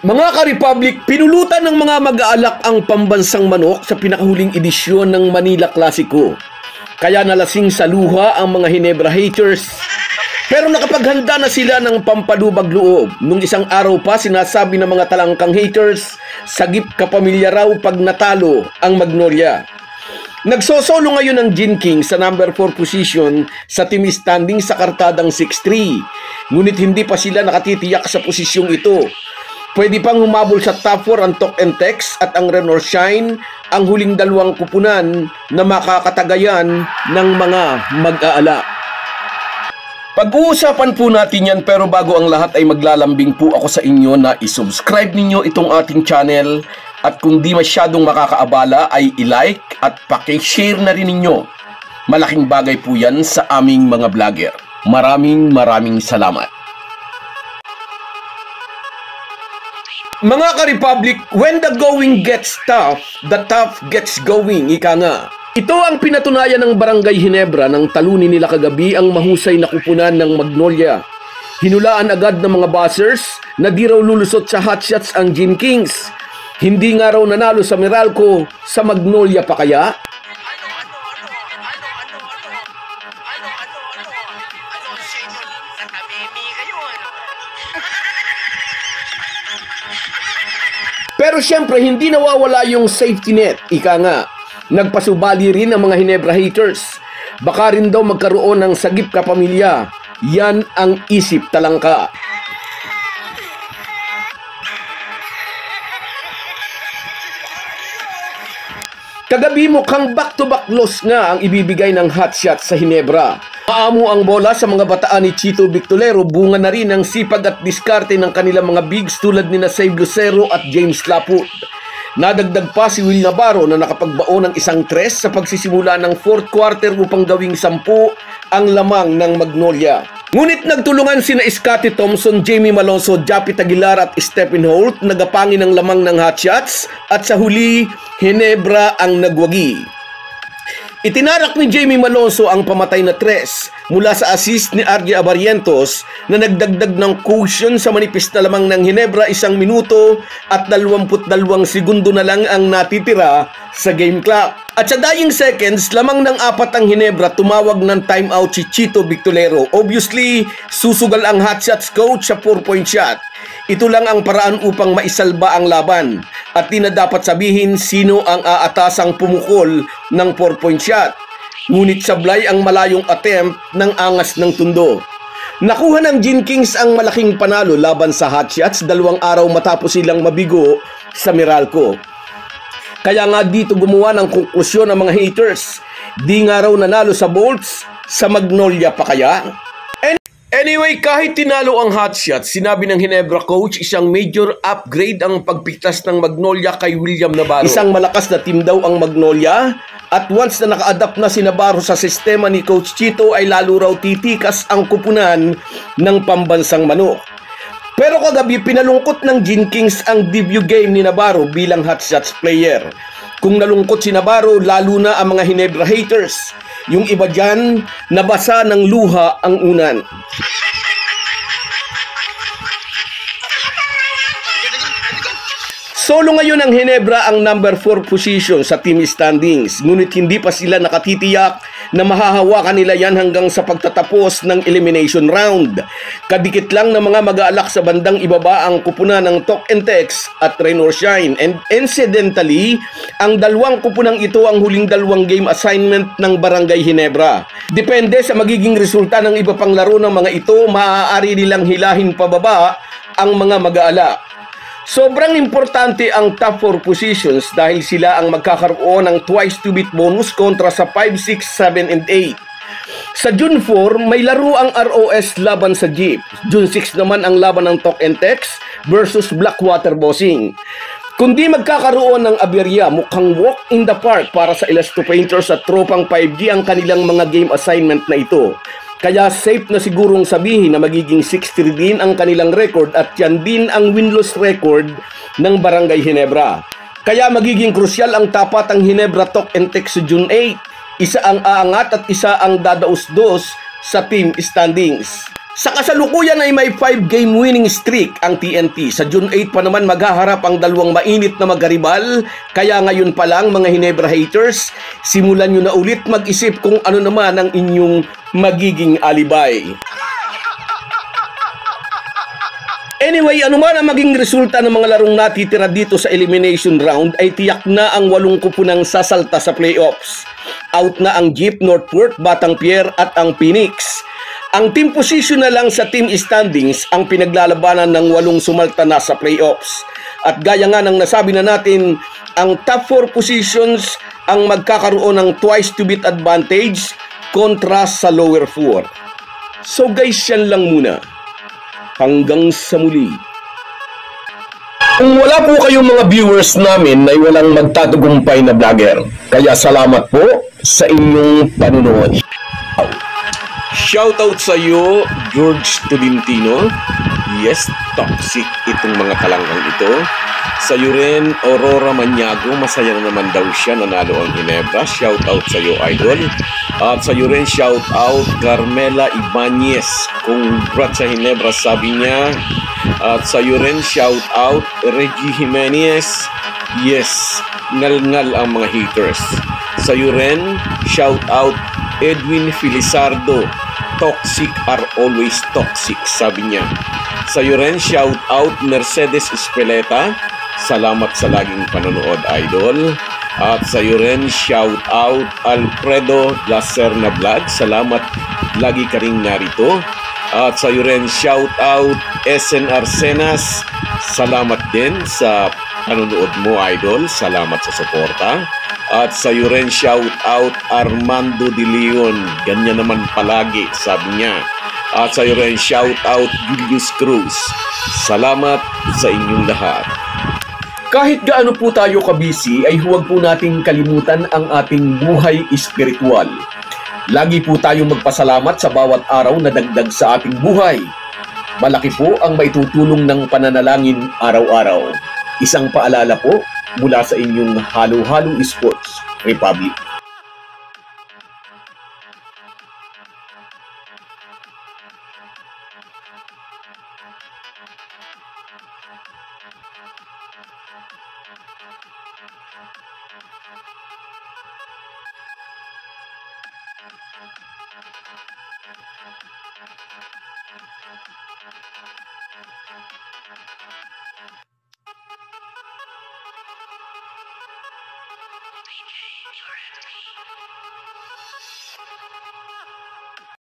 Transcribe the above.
Mga ka-Republic, pinulutan ng mga mag-aalak ang pambansang manok sa pinakahuling edisyon ng Manila Clasico. Kaya nalasing sa luha ang mga Ginebra haters. Pero nakapaghanda na sila ng pampalubag loob. Nung isang araw pa, sinasabi ng mga talangkang haters, sagip kapamilya raw pag natalo ang Magnolia. Nagsosolo ngayon ang Gin King sa number 4 position sa team standing sa kartadang 6-3. Ngunit hindi pa sila nakatitiyak sa posisyong ito. Pwede pang humabol sa top 4 ang Talk and Text at ang Rain or Shine, ang huling dalawang kupunan na makakatagayan ng mga mag-aala. Pag-uusapan po natin yan, pero bago ang lahat ay maglalambing po ako sa inyo na isubscribe ninyo itong ating channel at kung di masyadong makakaabala ay i-like at paki-share na rin ninyo. Malaking bagay po yan sa aming mga vlogger. Maraming salamat. Mga ka-Republic, when the going gets tough, the tough gets going, ika nga. Ito ang pinatunayan ng Barangay Ginebra nang talunin nila kagabi ang mahusay na kupunan ng Magnolia. Hinulaan agad ng mga buzzers na di raw lulusot sa hotshots ang Gin Kings. Hindi nga raw nanalo sa Meralco, sa Magnolia pa kaya? Pero syempre, hindi nawawala yung safety net, ika nga. Nagpasubali rin ang mga Ginebra haters. Baka rin daw magkaroon ng sagip kapamilya. Yan ang isip talangka. Kagabi mukhang back-to-back loss nga ang ibibigay ng hotshot sa Ginebra. Maamo ang bola sa mga bataan ni Chito Victolero, bunga na rin ang sipag at diskarte ng kanilang mga bigs tulad ni Save Lucero at James Laput. Nadagdag pa si Will Navarro na nakapagbaon ng isang tres sa pagsisimula ng fourth quarter upang gawing 10 ang lamang ng Magnolia. Ngunit nagtulungan sina Scottie Thompson, Jamie Malonzo, Japit Aguilar at Stephen Holt, nagapangin ang lamang ng hotshots at sa huli, Ginebra ang nagwagi. Itinarak ni Jamie Malonzo ang pamatay na tres mula sa assist ni RJ Abarientos na nagdagdag ng cushion sa manipis na lamang ng Ginebra 1 minuto at 22 segundo na lang ang natitira sa game clock. At sa dying seconds, lamang ng 4 ang Ginebra, tumawag ng timeout si Chito Victolero. Obviously, susugal ang hotshots coach sa 4-point shot. Ito lang ang paraan upang maisalba ang laban. At di na dapat sabihin sino ang aatasang pumukol ng 4-point shot. Ngunit sablay ang malayong attempt ng angas ng tundo. Nakuha ng Gin Kings ang malaking panalo laban sa hotshots 2 araw matapos silang mabigo sa Meralco. Kaya nga dito gumawa ng konklusyon ng mga haters. Di nga raw nanalo sa Bolts, sa Magnolia pa kaya? Anyway, kahit tinalo ang hotshots, sinabi ng Ginebra coach isang major upgrade ang pagpigtas ng Magnolia kay William Navarro. Isang malakas na team daw ang Magnolia at once na naka-adapt na si Navarro sa sistema ni Coach Chito ay lalo raw titikas ang kupunan ng pambansang manok. Pero kagabi pinalungkot ng Gin Kings ang debut game ni Navarro bilang hotshots player. Kung nalungkot si Navarro, lalo na ang mga Ginebra haters. Yung iba dyan, nabasa ng luha ang unan. Solo ngayon ang Ginebra ang number 4 position sa team standings. Ngunit hindi pa sila nakatitiyak na mahahawakan nila yan hanggang sa pagtatapos ng elimination round. Kadikit lang ng mga mag-aalak sa bandang ibaba ang kupunan ng Talk and Text at Rain or Shine. And incidentally, ang dalawang kupunang ito ang huling 2 game assignment ng Barangay Ginebra. Depende sa magiging resulta ng iba pang laro ng mga ito, maaari nilang hilahin pababa ang mga mag-aalak. Sobrang importante ang top 4 positions dahil sila ang magkakaroon ng twice to beat bonus kontra sa 5, 6, 7, and 8. Sa June 4, may laro ang ROS laban sa Jeep. June 6 naman ang laban ng Talk and Text versus Blackwater Bossing. Kundi magkakaroon ng aberya, mukhang walk in the park para sa Elasto Painters at Tropang 5G ang kanilang mga game assignment na ito. Kaya safe na sigurong sabihin na magiging 6-3 din ang kanilang record at yan din ang win-loss record ng Barangay Ginebra. Kaya magiging krusyal ang tapatang Ginebra Talk and Text sa June 8. Isa ang aangat at isa ang dadaus-dos sa team standings. Sa kasalukuyan ay may 5-game winning streak ang TNT. Sa June 8 pa naman maghaharap ang dalawang mainit na magkaribal. Kaya ngayon pa lang mga Hinebra haters, simulan nyo na ulit mag-isip kung ano naman ang inyong magiging alibay. Anyway, ano man ang maging resulta ng mga larong natitira dito sa elimination round ay tiyak na ang 8 kupunang sasalta sa playoffs. Out na ang Jeep, Northport, Batang Pier at ang Phoenix. Ang team position na lang sa team standings ang pinaglalabanan ng 8 sumalta na sa playoffs. At gaya nga ng nasabi na natin, ang top 4 positions ang magkakaroon ng twice to beat advantage kontra sa lower 4. So guys, yan lang muna. Hanggang sa muli. Kung wala po kayong mga viewers namin ay walang magtatagumpay na vlogger. Kaya salamat po sa inyong panunood. Shoutout sa iyo, George Tolentino. Yes, toxic itong mga kalangkang ito. Sa iyo rin, Aurora Maniago. Masaya na naman daw siya, nanalo ang Hinebra. Shoutout sa iyo, idol. At sa iyo rin, shoutout Carmela Ibanez. Congrats sa Hinebra, sabi niya. At sa iyo rin, shoutout Reggie Jimenez. Yes, ngal-ngal ang mga haters. Sa iyo rin, shoutout Edwin Filizardo. Toxic are always toxic, sabi niya. Sa iyo rin, shout out Mercedes Espeleta. Salamat sa laging panonood, idol. At sa iyo rin, shout out Alfredo Lacerna Vlog. Salamat, lagi ka ring narito. At sa iyo rin, shout out SN Arsenas. Salamat din sa panonood mo, idol. Salamat sa suporta. At sa iyo rin, shout out Armando De Leon. Ganyan naman palagi, sabi niya. At sa iyo rin, shout out Julius Cruz. Salamat sa inyong lahat. Kahit gaano po tayo kabisi, ay huwag po nating kalimutan ang ating buhay espiritual. Lagi po tayong magpasalamat sa bawat araw na dagdag sa ating buhay. Malaki po ang maitutulong ng pananalangin araw-araw. Isang paalala po mula sa inyong Halo-Halo Sports Republic.